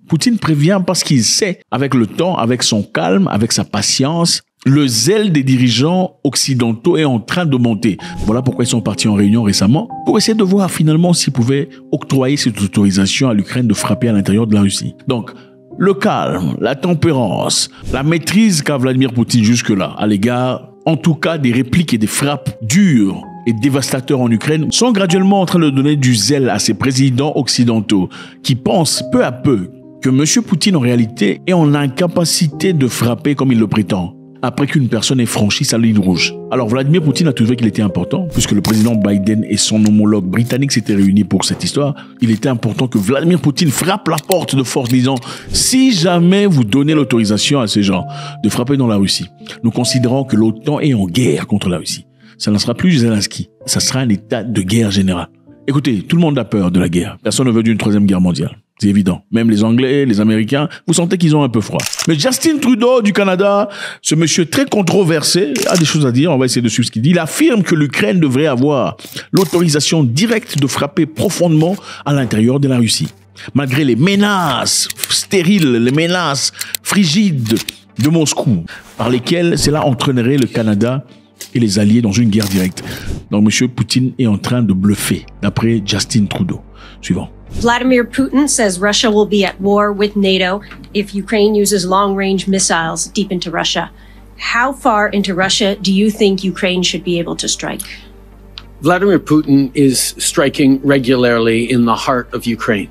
Poutine prévient parce qu'il sait, avec le temps, avec son calme, avec sa patience, le zèle des dirigeants occidentaux est en train de monter. Voilà pourquoi ils sont partis en réunion récemment, pour essayer de voir finalement s'ils pouvaient octroyer cette autorisation à l'Ukraine de frapper à l'intérieur de la Russie. Donc, le calme, la tempérance, la maîtrise qu'a Vladimir Poutine jusque-là à l'égard, en tout cas, des répliques et des frappes dures et dévastateurs en Ukraine sont graduellement en train de donner du zèle à ces présidents occidentaux qui pensent peu à peu que M. Poutine en réalité est en incapacité de frapper comme il le prétend, après qu'une personne ait franchi sa ligne rouge. Alors Vladimir Poutine a trouvé qu'il était important, puisque le président Biden et son homologue britannique s'étaient réunis pour cette histoire. Il était important que Vladimir Poutine frappe la porte de force, disant « Si jamais vous donnez l'autorisation à ces gens de frapper dans la Russie, nous considérons que l'OTAN est en guerre contre la Russie. Ça ne sera plus Zelensky, ça sera un état de guerre générale. » Écoutez, tout le monde a peur de la guerre. Personne ne veut d'une troisième guerre mondiale. C'est évident. Même les Anglais, les Américains, vous sentez qu'ils ont un peu froid. Mais Justin Trudeau du Canada, ce monsieur très controversé, a des choses à dire. On va essayer de suivre ce qu'il dit. Il affirme que l'Ukraine devrait avoir l'autorisation directe de frapper profondément à l'intérieur de la Russie. Malgré les menaces stériles, les menaces frigides de Moscou, par lesquelles cela entraînerait le Canada et les alliés dans une guerre directe. Donc monsieur Poutine est en train de bluffer, d'après Justin Trudeau. Suivant. Vladimir Putin says Russia will be at war with NATO if Ukraine uses long-range missiles deep into Russia. How far into Russia do you think Ukraine should be able to strike? Vladimir Putin is striking regularly in the heart of Ukraine.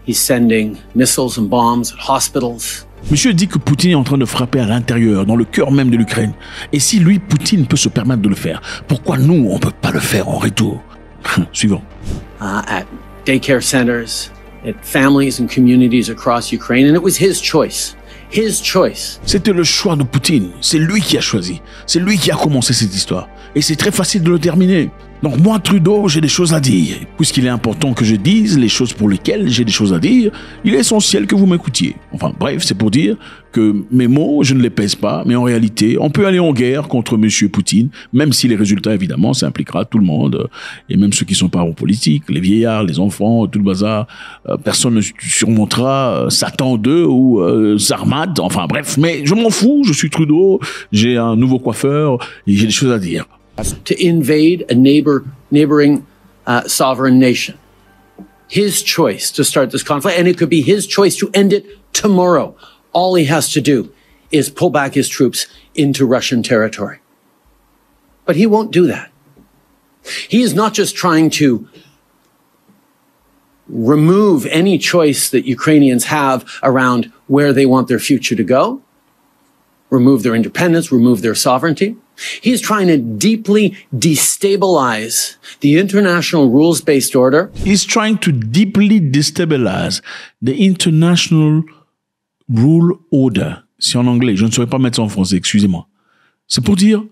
He's sending missiles and bombs at hospitals. Monsieur dit que Poutine est en train de frapper à l'intérieur, dans le cœur même de l'Ukraine. Et si lui, Poutine, peut se permettre de le faire, pourquoi nous, on ne peut pas le faire en retour? Suivant. At daycare centers, at families and communities across Ukraine, and it was his choice. His choice. C'était le choix de Poutine. C'est lui qui a choisi. C'est lui qui a commencé cette histoire. Et c'est très facile de le terminer. Donc moi, Trudeau, j'ai des choses à dire. Puisqu'il est important que je dise les choses pour lesquelles j'ai des choses à dire, il est essentiel que vous m'écoutiez. Enfin bref, c'est pour dire que mes mots, je ne les pèse pas, mais en réalité, on peut aller en guerre contre M. Poutine, même si les résultats, évidemment, ça impliquera tout le monde, et même ceux qui sont pas en politique, les vieillards, les enfants, tout le bazar. Personne ne surmontera Satan 2 ou Sarmat, enfin bref, mais je m'en fous, je suis Trudeau, j'ai un nouveau coiffeur, et j'ai des choses à dire. To invade a neighboring sovereign nation. His choice to start this conflict, and it could be his choice to end it tomorrow. All he has to do is pull back his troops into Russian territory. But he won't do that. He is not just trying to remove any choice that Ukrainians have around where they want their future to go, remove their independence, remove their sovereignty. He's trying to deeply destabilize the international rules-based order. He's trying to deeply destabilize the international rule order. C'est en anglais, je ne saurais pas mettre ça en français, excusez-moi. C'est pour dire,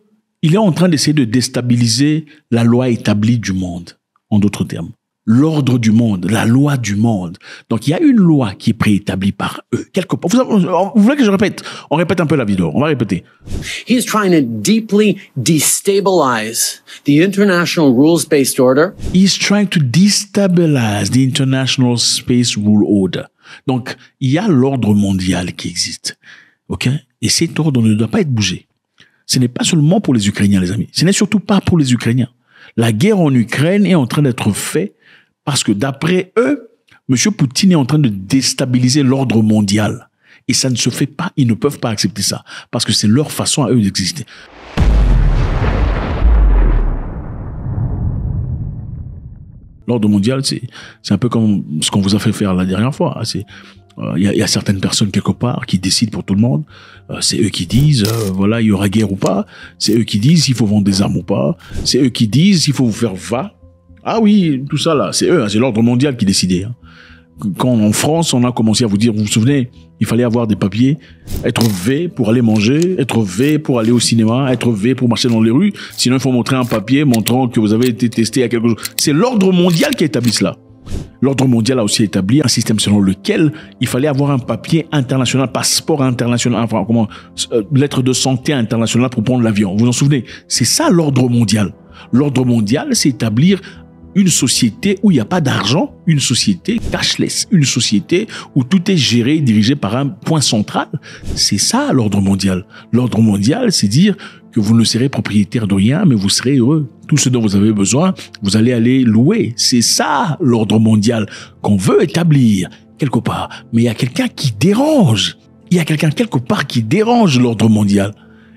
il est en train d'essayer de déstabiliser la loi établie du monde, en d'autres termes. L'ordre du monde, la loi du monde. Donc, il y a une loi qui est préétablie par eux, quelque part. Vous voulez que je répète? On répète un peu la vidéo. On va répéter. He's trying to deeply destabilize the international rules-based order. He's trying to destabilize the international space rule order. Donc, il y a l'ordre mondial qui existe. OK? Et cet ordre ne doit pas être bougé. Ce n'est pas seulement pour les Ukrainiens, les amis. Ce n'est surtout pas pour les Ukrainiens. La guerre en Ukraine est en train d'être faite parce que d'après eux, M. Poutine est en train de déstabiliser l'ordre mondial. Et ça ne se fait pas, ils ne peuvent pas accepter ça. Parce que c'est leur façon à eux d'exister. L'ordre mondial, c'est un peu comme ce qu'on vous a fait faire la dernière fois. Il y a certaines personnes quelque part qui décident pour tout le monde. C'est eux qui disent, voilà, il y aura guerre ou pas. C'est eux qui disent s'il faut vendre des armes ou pas. C'est eux qui disent s'il faut vous faire va. Ah oui, tout ça là, c'est eux, hein, c'est l'ordre mondial qui décidait. Hein. Quand en France, on a commencé à vous dire, vous vous souvenez, il fallait avoir des papiers, être V pour aller manger, être V pour aller au cinéma, être V pour marcher dans les rues. Sinon, il faut montrer un papier montrant que vous avez été testé à quelque chose. C'est l'ordre mondial qui a établi cela. L'ordre mondial a aussi établi un système selon lequel il fallait avoir un papier international, passeport international, enfin, lettre de santé internationale pour prendre l'avion. Vous vous en souvenez? C'est ça l'ordre mondial. L'ordre mondial, c'est établir une société où il n'y a pas d'argent, une société cashless, une société où tout est géré et dirigé par un point central. C'est ça l'ordre mondial. L'ordre mondial, c'est dire que vous ne serez propriétaire de rien, mais vous serez heureux. Tout ce dont vous avez besoin, vous allez aller louer. C'est ça l'ordre mondial qu'on veut établir quelque part. Mais il y a quelqu'un qui dérange. Il y a quelqu'un quelque part qui dérange l'ordre mondial.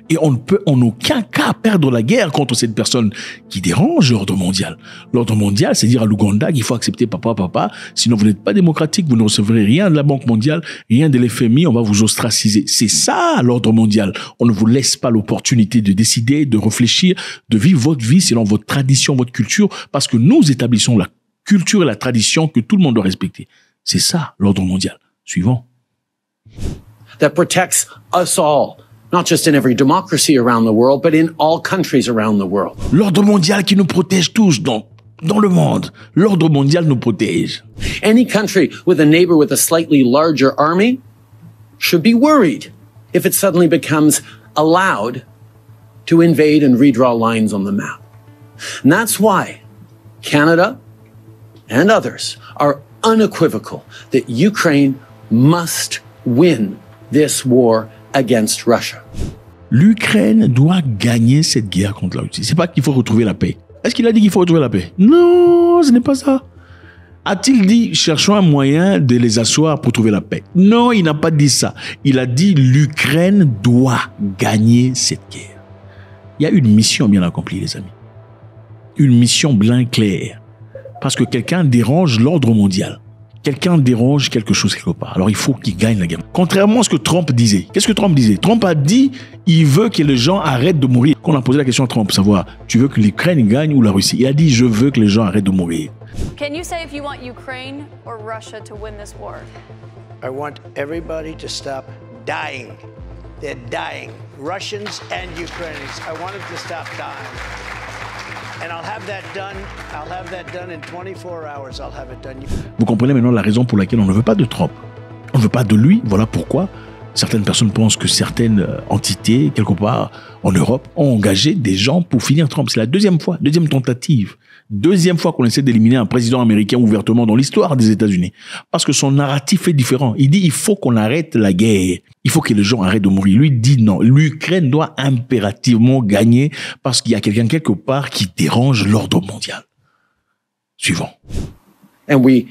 Et on ne peut en aucun cas perdre la guerre contre cette personne qui dérange l'ordre mondial. L'ordre mondial, c'est dire à l'Ouganda qu'il faut accepter papa, sinon vous n'êtes pas démocratique, vous ne recevrez rien de la Banque mondiale, rien de l'FMI, on va vous ostraciser. C'est ça l'ordre mondial. On ne vous laisse pas l'opportunité de décider, de réfléchir, de vivre votre vie selon votre tradition, votre culture, parce que nous établissons la culture et la tradition que tout le monde doit respecter. C'est ça l'ordre mondial. Suivant. That protects us all. Not just in every democracy around the world, but in all countries around the world. L'ordre mondial qui nous protège tous dans le monde. L'ordre mondial nous protège. Any country with a neighbor with a slightly larger army should be worried if it suddenly becomes allowed to invade and redraw lines on the map. And that's why Canada and others are unequivocal that Ukraine must win this war against Russia. L'Ukraine doit gagner cette guerre contre la Russie. C'est pas qu'il faut retrouver la paix. Est-ce qu'il a dit qu'il faut retrouver la paix? Non, ce n'est pas ça. A-t-il dit cherchons un moyen de les asseoir pour trouver la paix? Non, il n'a pas dit ça. Il a dit l'Ukraine doit gagner cette guerre. Il y a une mission bien accomplie, les amis. Une mission bien claire. Parce que quelqu'un dérange l'ordre mondial. Quelqu'un dérange quelque chose quelque part. Alors il faut qu'il gagne la guerre. Contrairement à ce que Trump disait. Qu'est-ce que Trump disait? Trump a dit il veut que les gens arrêtent de mourir. Quand on a posé la question à Trump, savoir tu veux que l'Ukraine gagne ou la Russie? Il a dit je veux que les gens arrêtent de mourir. Can you say if you want Ukraine or Russia to win this war? I want everybody to stop dying. They're dying. Russians and Ukrainians. I want them to stop dying. And I'll have that done. I'll have that done in 24 hours. I'll have it done. Vous comprenez maintenant la raison pour laquelle on ne veut pas de Trump. On ne veut pas de lui. Voilà pourquoi certaines personnes pensent que certaines entités, quelque part en Europe, ont engagé des gens pour finir Trump. C'est la deuxième fois, deuxième tentative. Deuxième fois qu'on essaie d'éliminer un président américain ouvertement dans l'histoire des États-Unis. Parce que son narratif est différent. Il dit il faut qu'on arrête la guerre. Il faut que les gens arrêtent de mourir. Lui dit non. L'Ukraine doit impérativement gagner parce qu'il y a quelqu'un quelque part qui dérange l'ordre mondial. Suivant. And we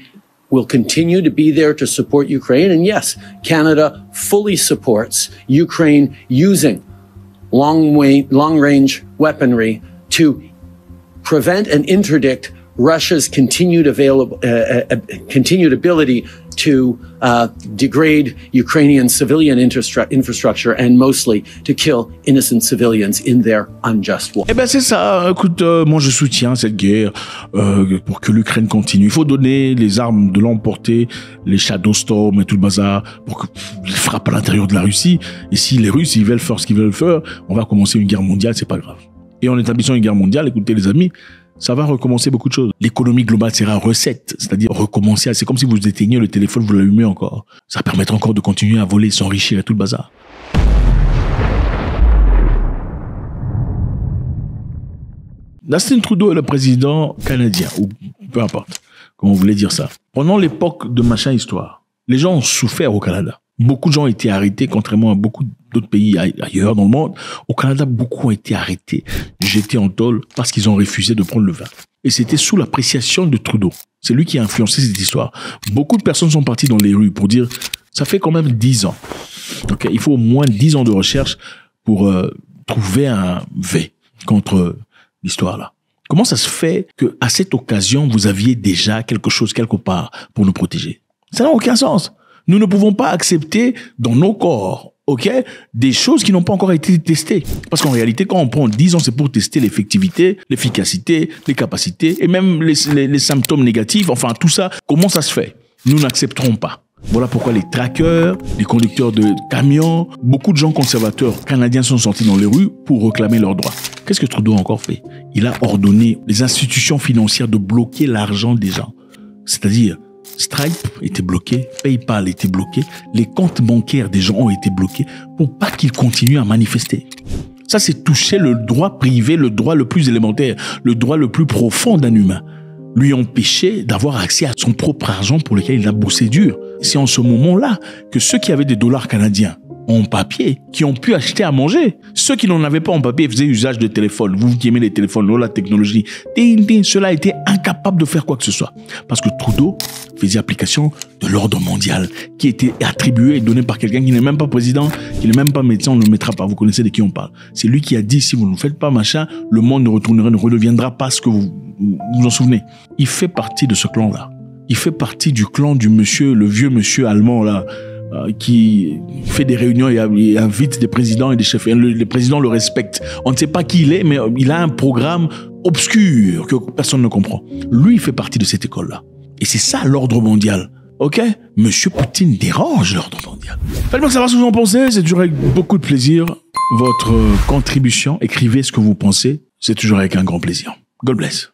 will continue to be there to support Ukraine. And yes, Canada fully supports Ukraine using long-range weaponry to prevent and interdict Russia's continued ability to degrade Ukrainian civilian infrastructure and mostly to kill innocent civilians in their unjust war. Eh ben c'est ça. Écoute, moi je soutiens cette guerre pour que l'Ukraine continue. Il faut donner les armes de l'emporter, les Shadow Storm et tout le bazar pour qu'ils frappent à l'intérieur de la Russie. Et si les Russes ils veulent faire ce qu'ils veulent faire, on va commencer une guerre mondiale, c'est pas grave. Et en établissant une guerre mondiale, écoutez les amis, ça va recommencer beaucoup de choses. L'économie globale sera reset, c'est-à-dire recommencer. C'est comme si vous éteignez le téléphone, vous l'allumez encore. Ça permettra encore de continuer à voler, s'enrichir et tout le bazar. Justin Trudeau est le président canadien, ou peu importe, comment vous voulez dire ça. Pendant l'époque de machin histoire, les gens ont souffert au Canada. Beaucoup de gens ont été arrêtés, contrairement à beaucoup d'autres pays ailleurs dans le monde. Au Canada, beaucoup ont été arrêtés, jetés en tôle parce qu'ils ont refusé de prendre le vin. Et c'était sous l'appréciation de Trudeau. C'est lui qui a influencé cette histoire. Beaucoup de personnes sont parties dans les rues pour dire, ça fait quand même 10 ans. Donc, il faut au moins 10 ans de recherche pour trouver un V contre l'histoire là. Comment ça se fait que à cette occasion, vous aviez déjà quelque chose quelque part pour nous protéger? Ça n'a aucun sens. Nous ne pouvons pas accepter dans nos corps, des choses qui n'ont pas encore été testées. Parce qu'en réalité, quand on prend 10 ans, c'est pour tester l'effectivité, l'efficacité, les capacités et même les symptômes négatifs. Enfin, tout ça, comment ça se fait? Nous n'accepterons pas. Voilà pourquoi les trackers, les conducteurs de camions, beaucoup de gens conservateurs canadiens sont sortis dans les rues pour réclamer leurs droits. Qu'est-ce que Trudeau a encore fait? Il a ordonné les institutions financières de bloquer l'argent des gens. C'est-à-dire, Stripe était bloqué, PayPal était bloqué, les comptes bancaires des gens ont été bloqués pour pas qu'ils continuent à manifester. Ça, c'est toucher le droit privé, le droit le plus élémentaire, le droit le plus profond d'un humain. Lui empêcher d'avoir accès à son propre argent pour lequel il a bossé dur. C'est en ce moment-là que ceux qui avaient des dollars canadiens en papier, qui ont pu acheter à manger. Ceux qui n'en avaient pas en papier faisaient usage de téléphone. Vous qui aimez les téléphones, la technologie, ceux-là étaient incapables de faire quoi que ce soit. Parce que Trudeau faisait application de l'ordre mondial qui a été attribué et donné par quelqu'un qui n'est même pas président, qui n'est même pas médecin, on ne le mettra pas. Vous connaissez de qui on parle. C'est lui qui a dit, si vous ne faites pas machin, le monde ne redeviendra pas ce que vous en souvenez. Il fait partie de ce clan-là. Il fait partie du clan du monsieur, le vieux monsieur allemand là, qui fait des réunions et invite des présidents et des chefs. Et les présidents le respectent. On ne sait pas qui il est, mais il a un programme obscur que personne ne comprend. Lui, il fait partie de cette école-là. Et c'est ça l'ordre mondial. Ok? Monsieur Poutine dérange l'ordre mondial. Faites-moi savoir ce que vous en pensez. C'est toujours avec beaucoup de plaisir. Votre contribution, écrivez ce que vous pensez. C'est toujours avec un grand plaisir. God bless.